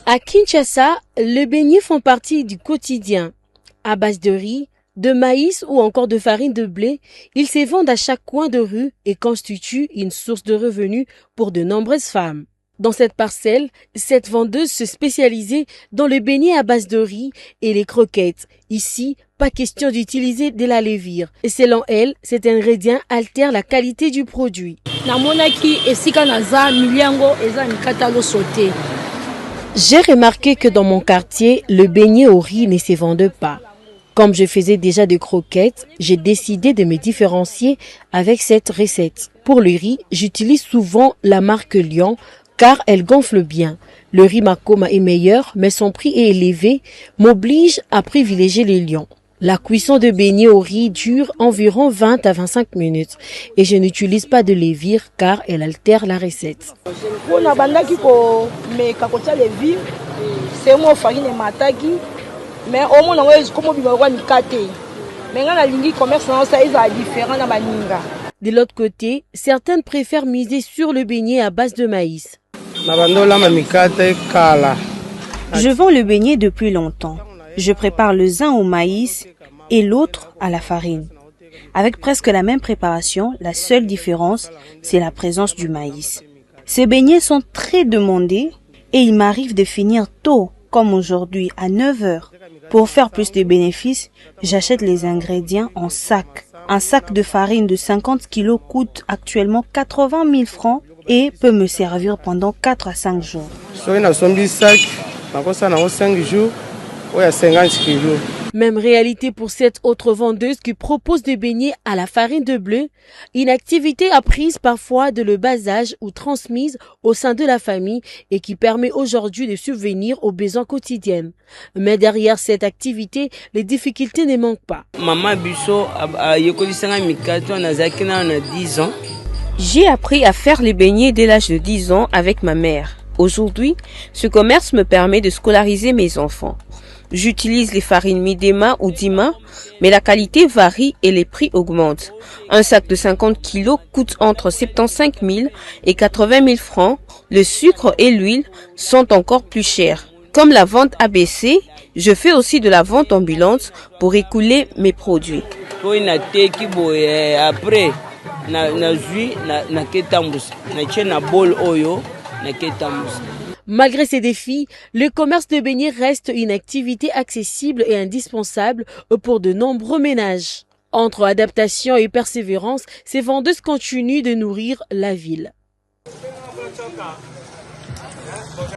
À Kinshasa, les beignets font partie du quotidien. À base de riz, de maïs ou encore de farine de blé, ils se vendent à chaque coin de rue et constituent une source de revenus pour de nombreuses femmes. Dans cette parcelle, cette vendeuse se spécialisait dans les beignets à base de riz et les croquettes. Ici, pas question d'utiliser de la levure. Et selon elle, cet ingrédient altère la qualité du produit. J'ai remarqué que dans mon quartier, le beignet au riz ne se vendait pas. Comme je faisais déjà des croquettes, j'ai décidé de me différencier avec cette recette. Pour le riz, j'utilise souvent la marque Lion car elle gonfle bien. Le riz Makoma est meilleur, mais son prix est élevé, m'oblige à privilégier les lions. La cuisson de beignets au riz dure environ 20 à 25 minutes et je n'utilise pas de levure car elle altère la recette. De l'autre côté, certaines préfèrent miser sur le beignet à base de maïs. Je vends le beignet depuis longtemps. Je prépare le zin au maïs et l'autre à la farine. Avec presque la même préparation, la seule différence, c'est la présence du maïs. Ces beignets sont très demandés et il m'arrive de finir tôt, comme aujourd'hui, à 9 heures. Pour faire plus de bénéfices, j'achète les ingrédients en sac. Un sac de farine de 50 kg coûte actuellement 80 000 francs et peut me servir pendant 4 à 5 jours. Même réalité pour cette autre vendeuse qui propose des beignets à la farine de blé, une activité apprise parfois de le bas âge ou transmise au sein de la famille et qui permet aujourd'hui de subvenir aux besoins quotidiens. Mais derrière cette activité, les difficultés ne manquent pas. J'ai appris à faire les beignets dès l'âge de 10 ans avec ma mère. Aujourd'hui, ce commerce me permet de scolariser mes enfants. J'utilise les farines Midema ou Dima, mais la qualité varie et les prix augmentent. Un sac de 50 kg coûte entre 75 000 et 80 000 francs. Le sucre et l'huile sont encore plus chers. Comme la vente a baissé, je fais aussi de la vente ambulante pour écouler mes produits. Malgré ces défis, le commerce de beignets reste une activité accessible et indispensable pour de nombreux ménages. Entre adaptation et persévérance, ces vendeuses continuent de nourrir la ville.